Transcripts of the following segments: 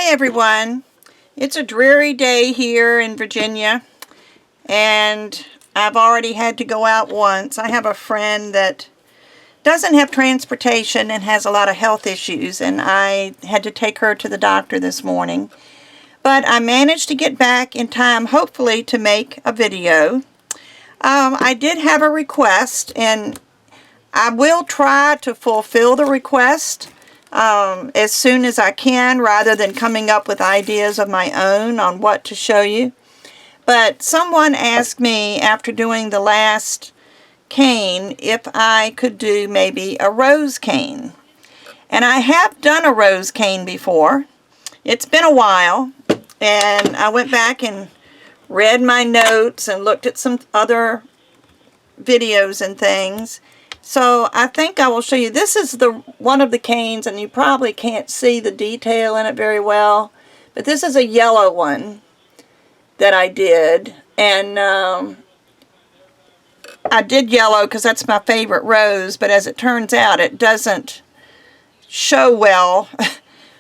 Hi everyone. It's a dreary day here in Virginia and I've already had to go out once. I have a friend that doesn't have transportation and has a lot of health issues, and I had to take her to the doctor this morning. But I managed to get back in time, hopefully, to make a video. I did have a request, and I will try to fulfill the request as soon as I can, rather than coming up with ideas of my own on what to show you. But someone asked me after doing the last cane if I could do maybe a rose cane. And I have done a rose cane before. It's been a while, and I went back and read my notes and looked at some other videos and things. So I think I will show you. This is one of the canes, and you probably can't see the detail in it very well, but this is a yellow one that I did, and I did yellow because that's my favorite rose, but as it turns out, it doesn't show well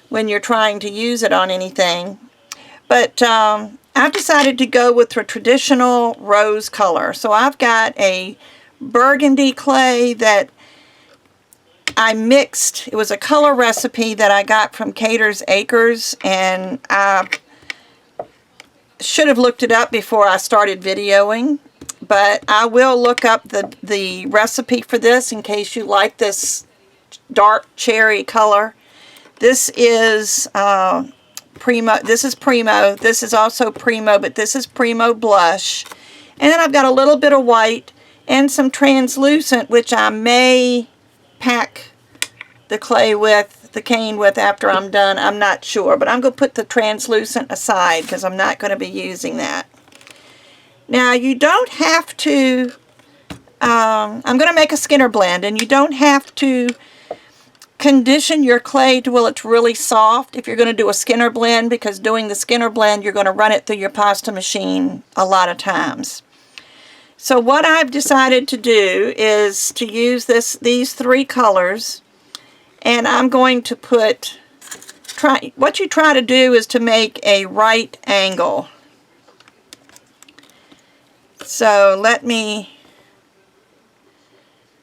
when you're trying to use it on anything. But I've decided to go with the traditional rose color. So I've got a burgundy clay that I mixed. It was a color recipe that I got from Cater's Acres, and I should have looked it up before I started videoing, but I will look up the recipe for this in case you like this dark cherry color. This is Primo. This is Primo. This is also Primo, but this is Primo Blush. And then I've got a little bit of white and some translucent, which I may pack the clay with, the cane with, after I'm done. I'm not sure, but I'm going to put the translucent aside because I'm not going to be using that. Now, you don't have to, I'm going to make a Skinner blend, and you don't have to condition your clay till it's really soft if you're going to do a Skinner blend, because doing the Skinner blend, you're going to run it through your pasta machine a lot of times. So what I've decided to do is to use these three colors, and I'm going to put, what you try to do is to make a right angle. So let me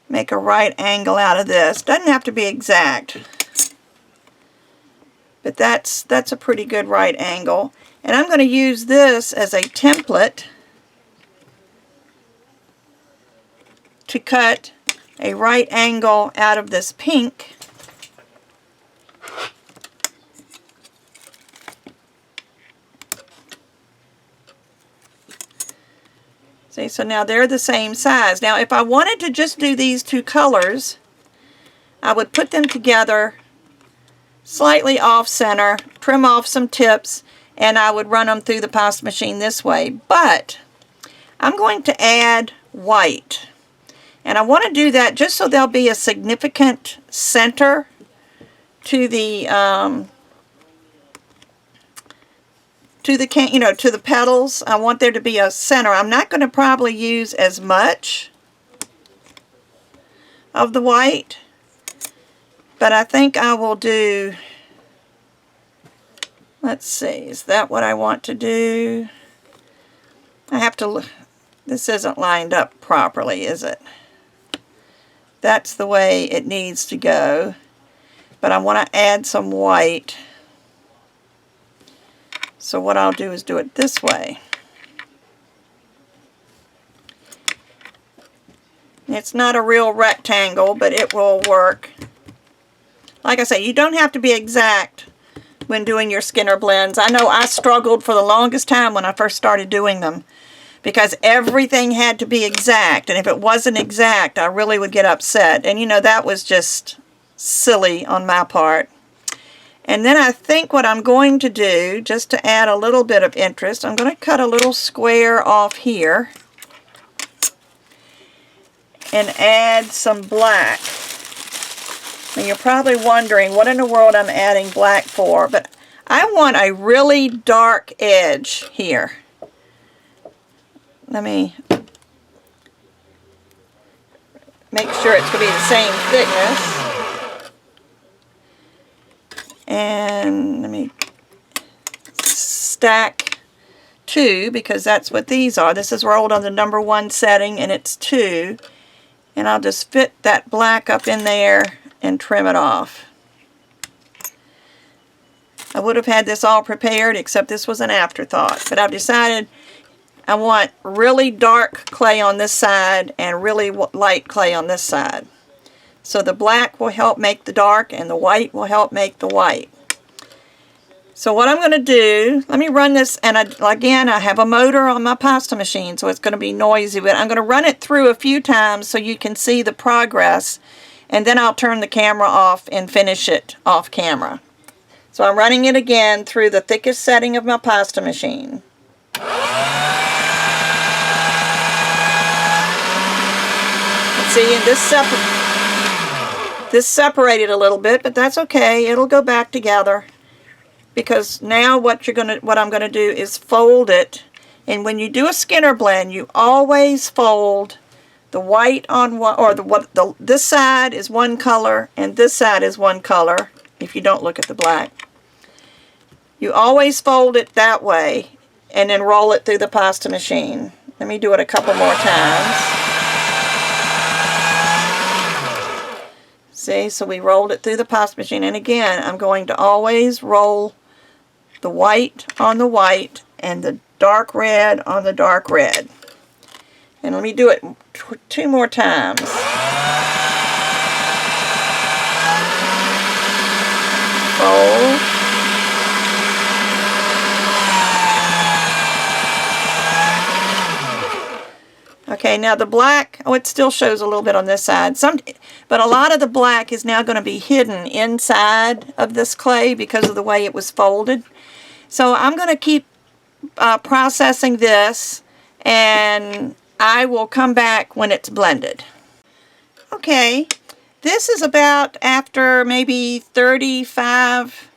make a right angle out of this. Doesn't have to be exact, but that's a pretty good right angle. And I'm going to use this as a template to cut a right angle out of this pink. See, so now they're the same size. Now, if I wanted to just do these two colors, I would put them together slightly off center, trim off some tips, and I would run them through the pasta machine this way. But I'm going to add white. And I want to do that just so there'll be a significant center to the to the petals. I want there to be a center. I'm not going to probably use as much of the white, but I think I will do, let's see, is that what I want to do? I have to, this isn't lined up properly, is it? That's the way it needs to go, but I want to add some white. So what I'll do is do it this way. It's not a real rectangle, but it will work. Like I say, you don't have to be exact when doing your Skinner blends. I know I struggled for the longest time when I first started doing them, because everything had to be exact, and if it wasn't exact, I really would get upset. And you know, that was just silly on my part. And then I think what I'm going to do, just to add a little bit of interest, I'm going to cut a little square off here and add some black. And you're probably wondering what in the world I'm adding black for, but I want a really dark edge here. Let me make sure it's going to be the same thickness. And let me stack 2 because that's what these are. This is rolled on the number 1 setting and it's 2. And I'll just fit that black up in there and trim it off. I would have had this all prepared except this was an afterthought. But I've decided I want really dark clay on this side and really light clay on this side. So the black will help make the dark and the white will help make the white. So what I'm going to do, let me run this, and again I have a motor on my pasta machine so it's going to be noisy, but I'm going to run it through a few times so you can see the progress, and then I'll turn the camera off and finish it off camera. So I'm running it again through the thickest setting of my pasta machine. See, and this separated a little bit, but that's okay. It'll go back together. Because now what I'm going to do is fold it, and when you do a Skinner blend, you always fold the white on one, or this side is one color and this side is one color. If you don't look at the black, you always fold it that way, and then roll it through the pasta machine. Let me do it a couple more times. See, so we rolled it through the pasta machine, and again, I'm going to always roll the white on the white and the dark red on the dark red. And let me do it 2 more times. Fold. Okay, now the black, oh, it still shows a little bit on this side. But a lot of the black is now going to be hidden inside of this clay because of the way it was folded. So I'm going to keep processing this, and I will come back when it's blended. Okay, this is about after maybe 35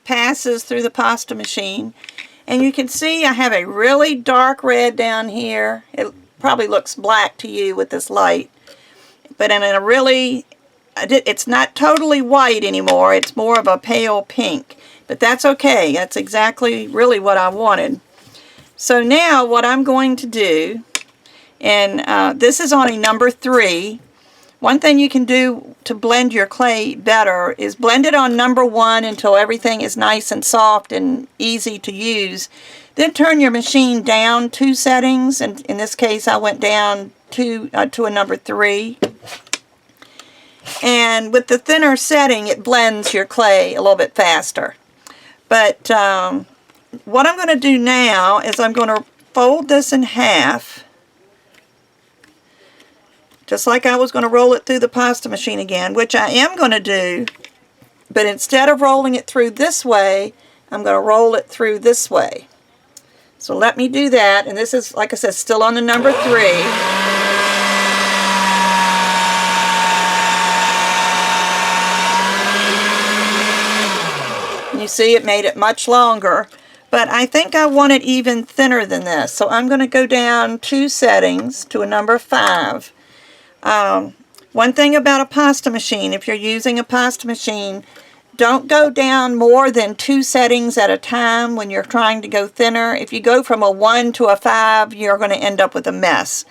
passes through the pasta machine. And you can see I have a really dark red down here. It probably looks black to you with this light. But in a really, it's not totally white anymore. It's more of a pale pink. But that's okay. That's exactly really what I wanted. So now what I'm going to do, and this is on a number 3. One thing you can do to blend your clay better is blend it on number 1 until everything is nice and soft and easy to use. Then turn your machine down 2 settings, and in this case I went down to a number 3. And with the thinner setting, it blends your clay a little bit faster. But what I'm going to do now is I'm going to fold this in half, just like I was going to roll it through the pasta machine again, which I am going to do, but instead of rolling it through this way, I'm going to roll it through this way. So let me do that, and this is, like I said, still on the number 3. You see it made it much longer, but I think I want it even thinner than this. So I'm going to go down 2 settings to a number 5. One thing about a pasta machine, if you're using a pasta machine, don't go down more than 2 settings at a time when you're trying to go thinner. If you go from a 1 to a 5, you're going to end up with a mess.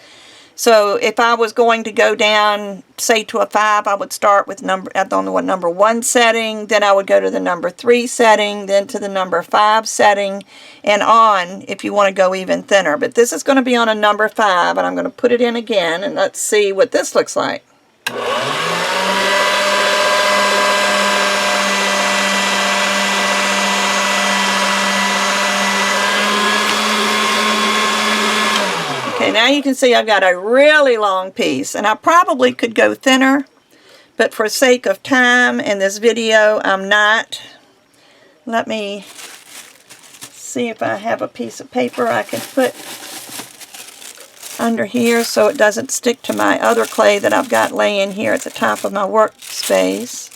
So if I was going to go down, say, to a 5, I would start with on the number 1 setting, then I would go to the number 3 setting, then to the number 5 setting, and on if you want to go even thinner. But this is going to be on a number 5, and I'm going to put it in again, and let's see what this looks like. Okay, now you can see I've got a really long piece, and I probably could go thinner, but for sake of time in this video, I'm not. Let me see if I have a piece of paper I can put under here so it doesn't stick to my other clay that I've got laying here at the top of my workspace.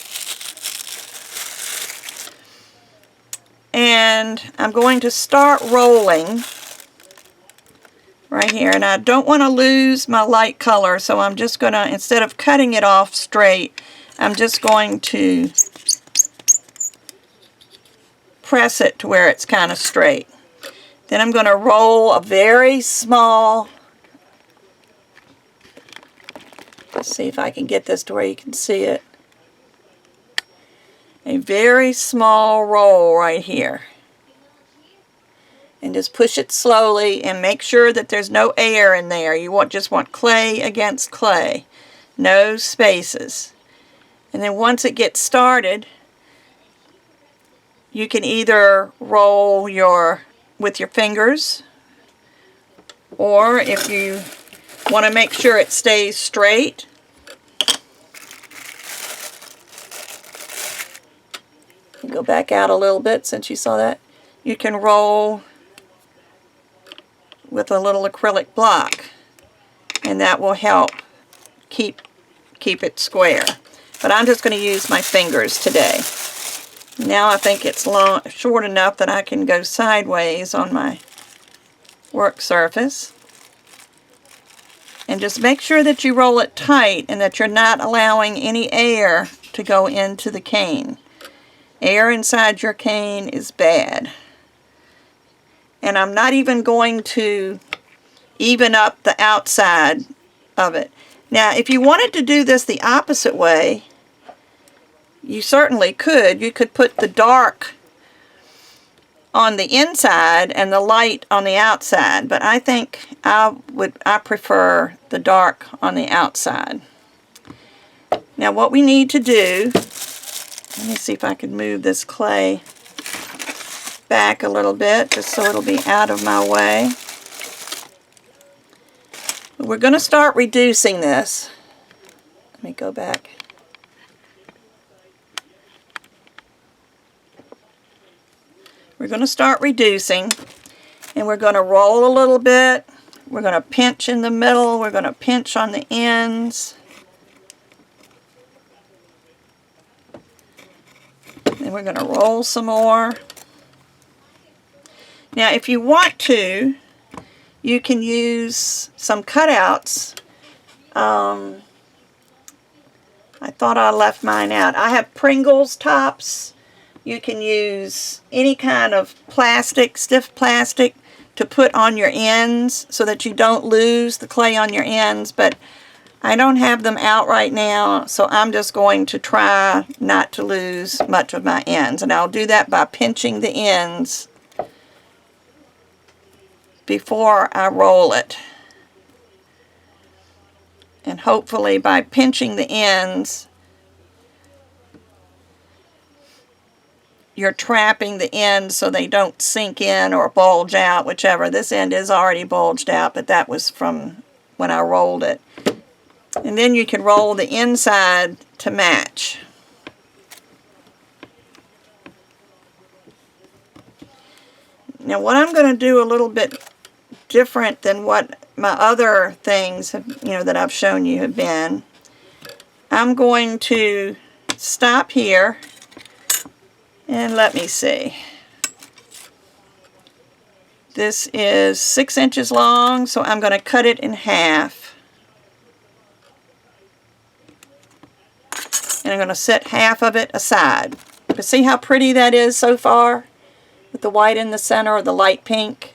And I'm going to start rolling right here, and I don't want to lose my light color, so I'm just going to, instead of cutting it off straight, I'm just going to press it to where it's kind of straight. Then I'm going to roll a very small, let's see if I can get this to where you can see it, a very small roll right here. And just push it slowly and make sure that there's no air in there. You just want clay against clay, no spaces. And then once it gets started, you can either roll with your fingers, or if you want to make sure it stays straight, go back out a little bit since you saw that. You can roll with a little acrylic block, and that will help keep it square. But I'm just going to use my fingers today. Now I think it's short enough that I can go sideways on my work surface. And just make sure that you roll it tight and that you're not allowing any air to go into the cane. Air inside your cane is bad. And I'm not even going to even up the outside of it. Now, if you wanted to do this the opposite way, you certainly could. You could put the dark on the inside and the light on the outside, but I think I prefer the dark on the outside. Now what we need to do, let me see if I can move this clay back a little bit just so it'll be out of my way. We're going to start reducing this. Let me go back. We're going to start reducing, and we're going to roll a little bit. We're going to pinch in the middle. We're going to pinch on the ends. Then we're going to roll some more. Now, if you want to, you can use some cutouts. I thought I left mine out. I have Pringles tops. You can use any kind of plastic, stiff plastic, to put on your ends so that you don't lose the clay on your ends, but I don't have them out right now, so I'm just going to try not to lose much of my ends, and I'll do that by pinching the ends before I roll it. And hopefully by pinching the ends, you're trapping the ends so they don't sink in or bulge out, whichever. This end is already bulged out, but that was from when I rolled it. And then you can roll the inside to match. Now what I'm going to do a little bit different than what my other things have, that I've shown you have been, I'm going to stop here. And let me see. This is 6 inches long, so I'm going to cut it in half. And I'm going to set half of it aside. But see how pretty that is so far? With the white in the center or the light pink.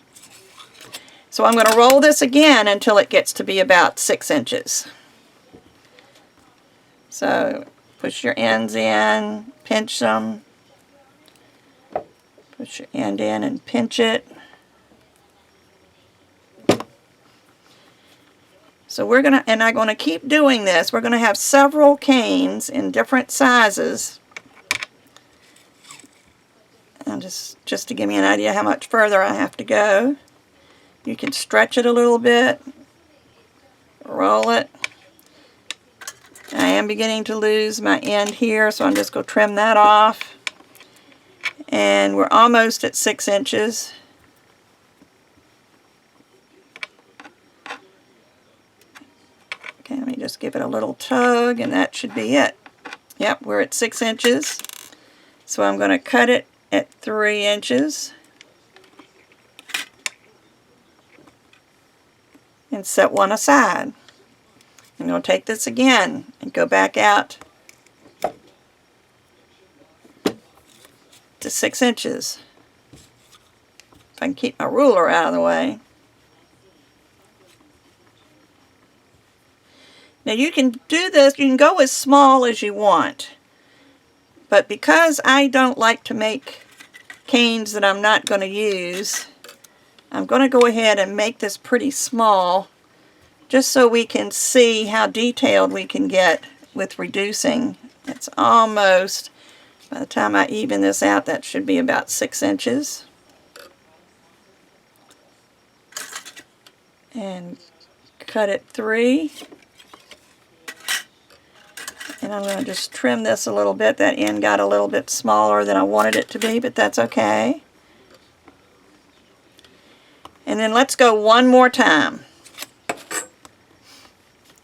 So I'm going to roll this again until it gets to be about 6 inches. So push your ends in, pinch them. Put your end in and pinch it. So we're going to, and I'm going to keep doing this. We're going to have several canes in different sizes. And just to give me an idea how much further I have to go. You can stretch it a little bit. Roll it. I am beginning to lose my end here, so I'm just going to trim that off. And we're almost at 6 inches. Okay, let me just give it a little tug, and that should be it. Yep, we're at 6 inches. So I'm going to cut it at 3 inches. And set one aside. I'm going to take this again and go back out to 6 inches. If I can keep my ruler out of the way. Now you can do this, you can go as small as you want. But because I don't like to make canes that I'm not going to use, I'm going to go ahead and make this pretty small, just so we can see how detailed we can get with reducing. It's almost, by the time I even this out, that should be about 6 inches. And cut it 3. And I'm going to just trim this a little bit. That end got a little bit smaller than I wanted it to be, but that's okay. And then let's go one more time,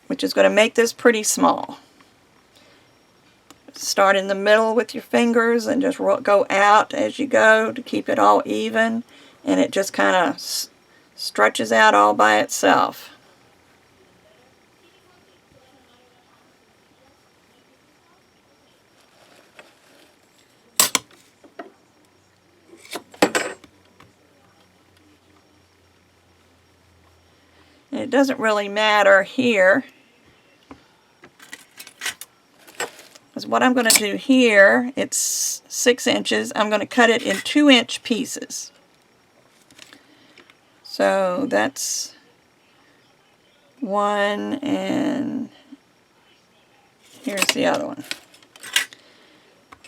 which is going to make this pretty small. Start in the middle with your fingers and just go out as you go to keep it all even, and it just kind of stretches out all by itself. And it doesn't really matter here, because what I'm going to do here, it's 6 inches. I'm going to cut it in 2-inch pieces. So that's 1, and here's the other one.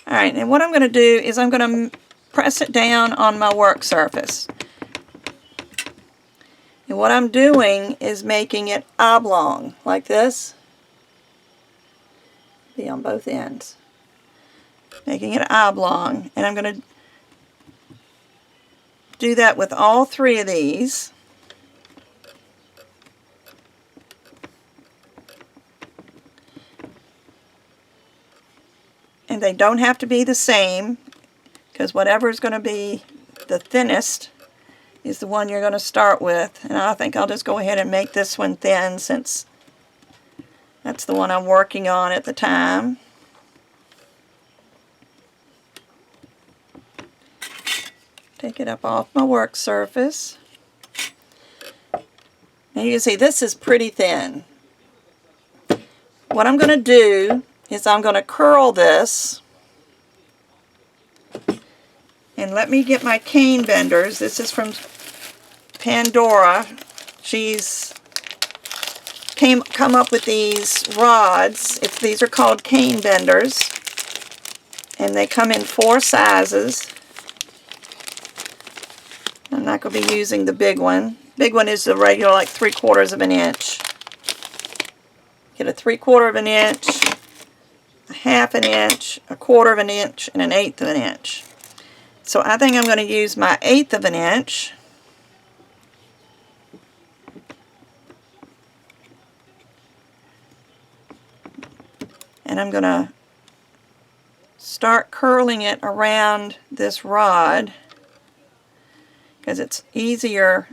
Alright, and what I'm going to do is I'm going to press it down on my work surface. And what I'm doing is making it oblong, like this. Be on both ends. Making it oblong. And I'm going to do that with all 3 of these. And they don't have to be the same, because whatever is going to be the thinnest is the one you're going to start with. And I think I'll just go ahead and make this one thin, since that's the one I'm working on at the time. Take it up off my work surface. Now you can see this is pretty thin. What I'm going to do is I'm going to curl this. And let me get my cane benders. This is from Pandora. She's come up with these rods. These are called cane benders. And they come in 4 sizes. I'm not going to be using the big one. Big one is the regular, like 3/4 of an inch. Get a 3/4 of an inch, a 1/2 an inch, a 1/4 of an inch, and an 1/8 of an inch. So I think I'm going to use my 1/8 of an inch. And I'm going to start curling it around this rod, because it's easier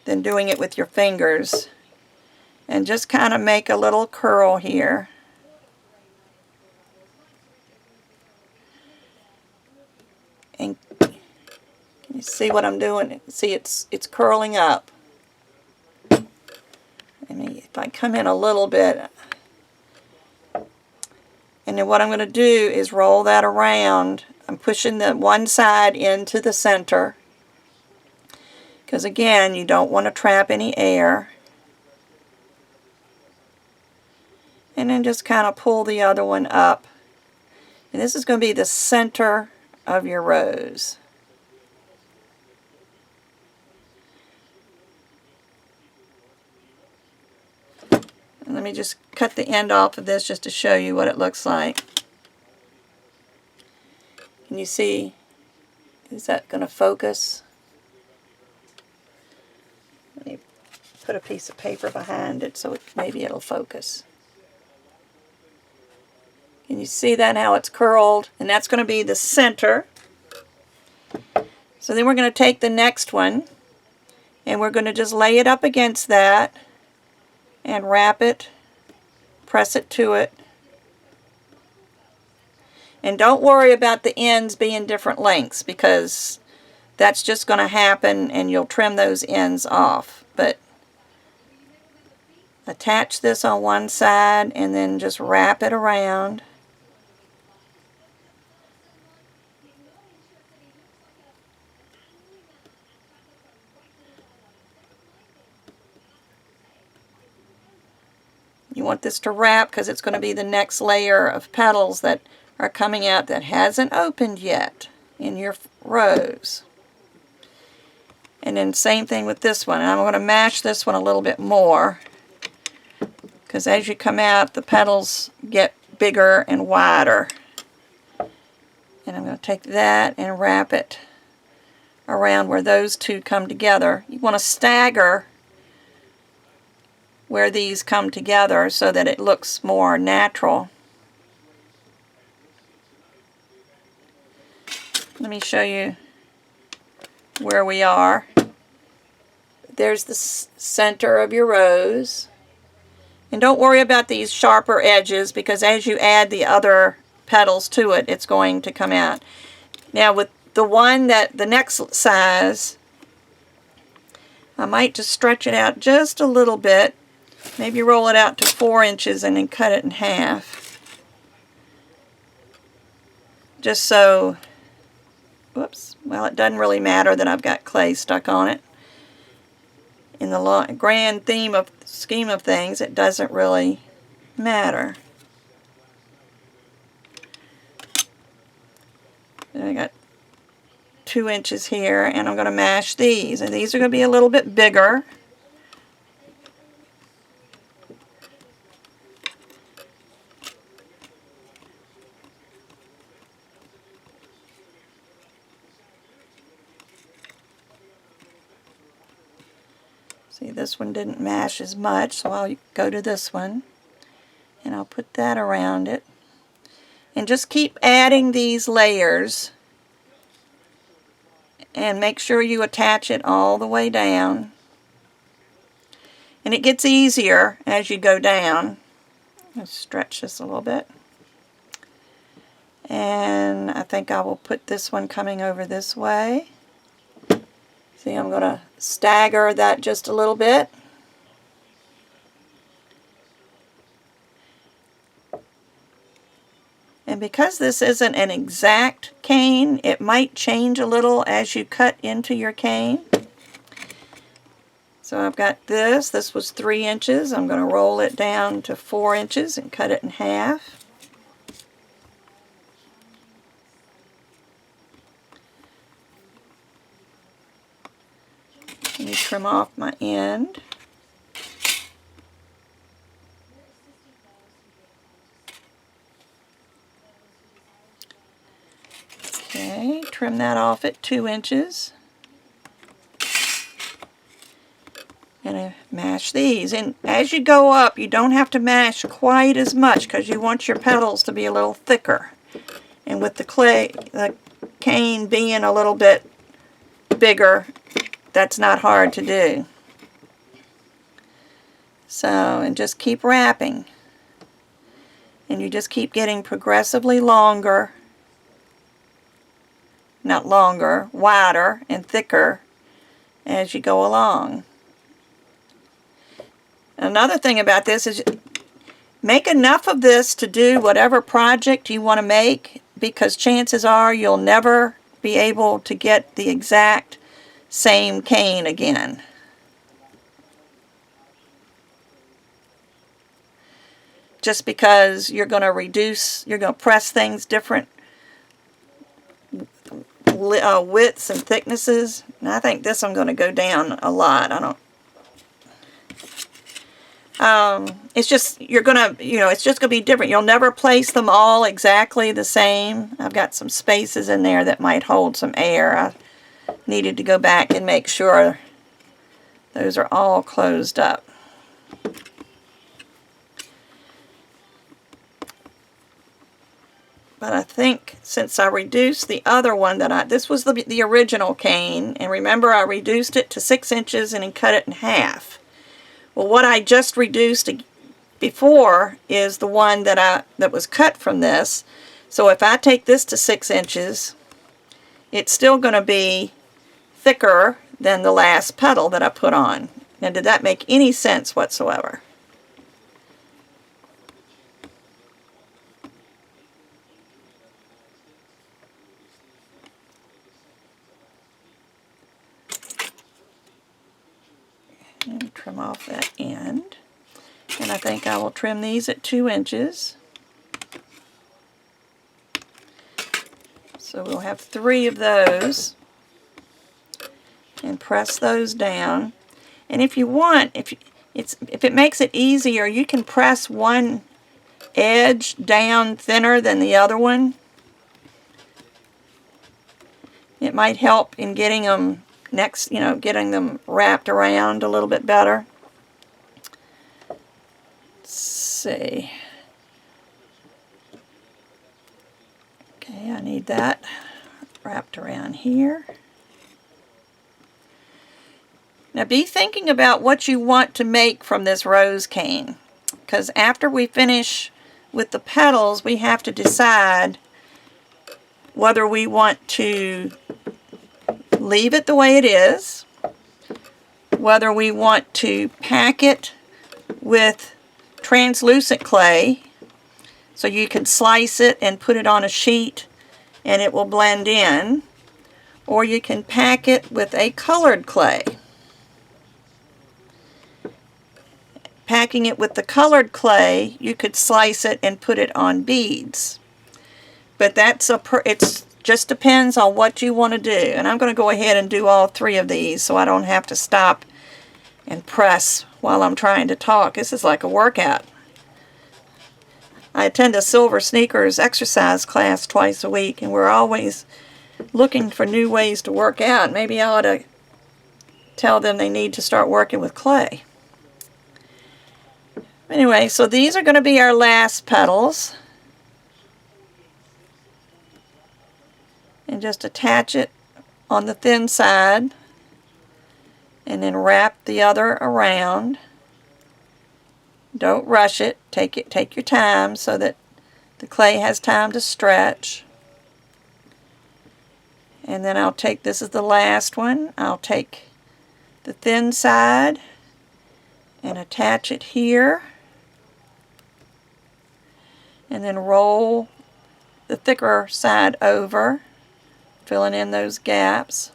than doing it with your fingers. And just kind of make a little curl here. And can you see what I'm doing? See, it's curling up. I mean, if I come in a little bit, and then what I'm going to do is roll that around. I'm pushing the one side into the center, because again, you don't want to trap any air. And then just kind of pull the other one up. And this is going to be the center of your rose. And let me just cut the end off of this just to show you what it looks like. Can you see? Is that going to focus? Let me put a piece of paper behind it so maybe it'll focus. Can you see that, how it's curled? And that's going to be the center. So then we're going to take the next one, and we're going to just lay it up against that and wrap it, press it to it. And don't worry about the ends being different lengths, because that's just going to happen, and you'll trim those ends off. But attach this on one side and then just wrap it around. You want this to wrap because it's going to be the next layer of petals that are coming out that hasn't opened yet in your rose. And then same thing with this one. And I'm going to mash this one a little bit more because as you come out, the petals get bigger and wider. And I'm going to take that and wrap it around where those two come together. You want to stagger where these come together so that it looks more natural. Let me show you where we are. There's the center of your rose. And don't worry about these sharper edges because as you add the other petals to it, it's going to come out. Now with the one that the next size, I might just stretch it out just a little bit. Maybe roll it out to 4 inches and then cut it in half. Just so, whoops, well it doesn't really matter that I've got clay stuck on it. In the grand scheme of things, it doesn't really matter. And I got 2 inches here, and I'm going to mash these. And these are going to be a little bit bigger. See, this one didn't mash as much, so I'll go to this one and I'll put that around it. And just keep adding these layers and make sure you attach it all the way down. And it gets easier as you go down. Let's stretch this a little bit. And I think I will put this one coming over this way. See, I'm going to stagger that just a little bit. And because this isn't an exact cane, it might change a little as you cut into your cane. So I've got this. This was 3 inches. I'm going to roll it down to 4 inches and cut it in half. Let me trim off my end. Okay, trim that off at 2 inches. And I mash these. And as you go up, you don't have to mash quite as much because you want your petals to be a little thicker. And with the cane being a little bit bigger, that's not hard to do. So, and just keep wrapping. And you just keep getting progressively longer, not longer, wider and thicker as you go along. Another thing about this is make enough of this to do whatever project you want to make, because chances are you'll never be able to get the exact same cane again. Just because you're going to press things different widths and thicknesses. And I think this I'm going to go down a lot. It's just, it's just going to be different. You'll never place them all exactly the same. I've got some spaces in there that might hold some air. I needed to go back and make sure those are all closed up. But I think since I reduced the other one this was the original cane, and remember I reduced it to 6 inches and then cut it in half. Well, what I just reduced before is the one that was cut from this. So if I take this to 6 inches, it's still going to be thicker than the last petal that I put on. Now, did that make any sense whatsoever? And trim off that end. And I think I will trim these at 2 inches. So we'll have 3 of those. And press those down. And if you want, if it makes it easier, you can press one edge down thinner than the other one. It might help in getting them getting them wrapped around a little bit better. Let's see. Okay, I need that wrapped around here. Now be thinking about what you want to make from this rose cane, because after we finish with the petals, we have to decide whether we want to leave it the way it is, whether we want to pack it with translucent clay so you can slice it and put it on a sheet and it will blend in, or you can pack it with a colored clay. Packing it with the colored clay, you could slice it and put it on beads. But it just depends on what you want to do. And I'm going to go ahead and do all 3 of these so I don't have to stop and press while I'm trying to talk. This is like a workout. I attend a Silver Sneakers exercise class twice a week, and we're always looking for new ways to work out. Maybe I ought to tell them they need to start working with clay. Anyway, so these are going to be our last petals. And just attach it on the thin side and then wrap the other around. Don't rush it. Take your time so that the clay has time to stretch. And then I'll take, this is the last one, I'll take the thin side and attach it here. And then roll the thicker side over, filling in those gaps.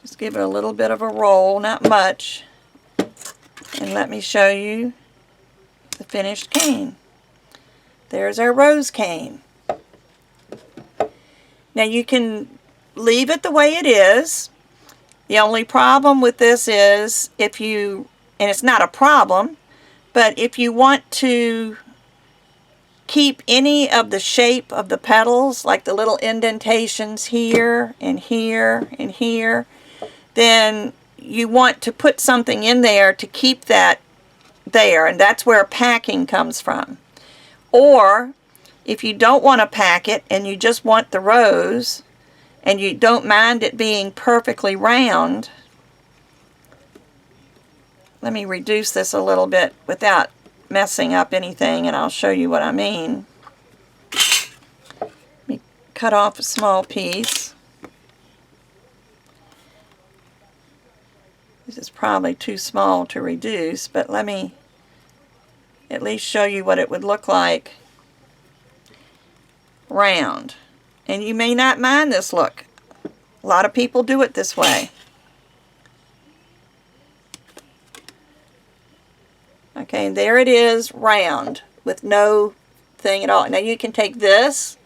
Just give it a little bit of a roll, not much. And let me show you the finished cane. There's our rose cane. Now you can leave it the way it is. The only problem with this is if you, and it's not a problem, but if you want to keep any of the shape of the petals, like the little indentations here and here and here, then you want to put something in there to keep that there, and that's where packing comes from. Or if you don't want to pack it and you just want the rose, and you don't mind it being perfectly round, let me reduce this a little bit without messing up anything, and I'll show you what I mean. Let me cut off a small piece. This is probably too small to reduce, but let me at least show you what it would look like round. And you may not mind this look. A lot of people do it this way. Okay, and there it is, round, with no thing at all. Now you can take this,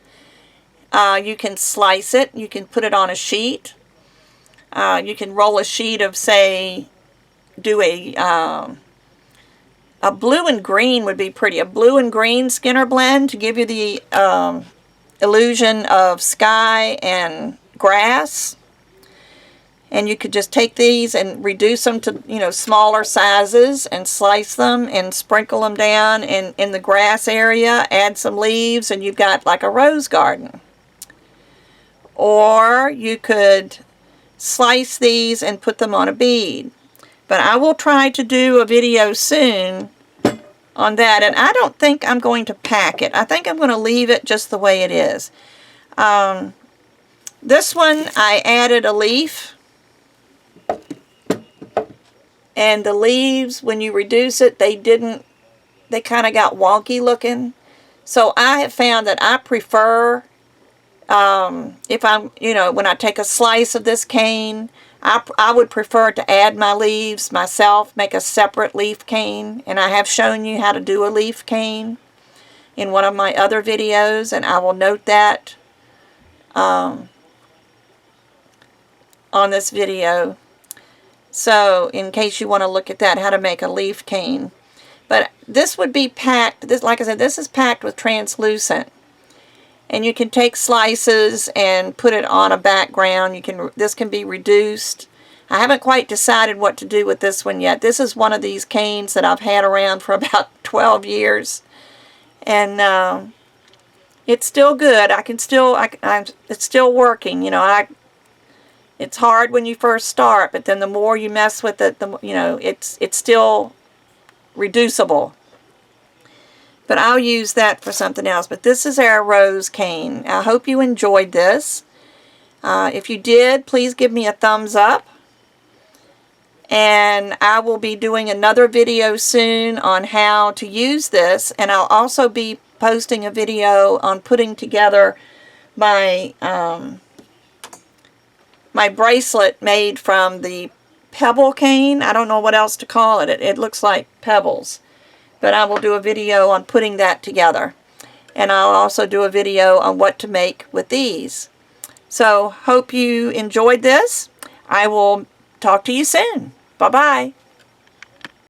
you can slice it, you can put it on a sheet. You can roll a sheet of, say, do a blue and green would be pretty. A blue and green Skinner blend to give you the illusion of sky and grass. And you could just take these and reduce them to, smaller sizes and slice them and sprinkle them down in the grass area, add some leaves, and you've got like a rose garden. Or you could slice these and put them on a bead. But I will try to do a video soon on that, and I don't think I'm going to pack it. I think I'm going to leave it just the way it is. This one I added a leaf, and the leaves, when you reduce it, they kind of got wonky looking. So I have found that I prefer, if I'm, when I take a slice of this cane, I would prefer to add my leaves myself, make a separate leaf cane, and I have shown you how to do a leaf cane in one of my other videos, and I will note that on this video. So in case you want to look at that, how to make a leaf cane. But this would be packed, this, like I said, this is packed with translucent. And you can take slices and put it on a background. This can be reduced. I haven't quite decided what to do with this one yet. This is one of these canes that I've had around for about 12 years. And it's still good. It's still working. It's hard when you first start, but then the more you mess with it, it's still reducible. But I'll use that for something else. But this is our rose cane. I hope you enjoyed this. If you did, please give me a thumbs up. And I will be doing another video soon on how to use this. And I'll also be posting a video on putting together my my bracelet made from the pebble cane. I don't know what else to call it. It looks like pebbles. But I will do a video on putting that together. And I'll also do a video on what to make with these. So, hope you enjoyed this. I will talk to you soon. Bye-bye.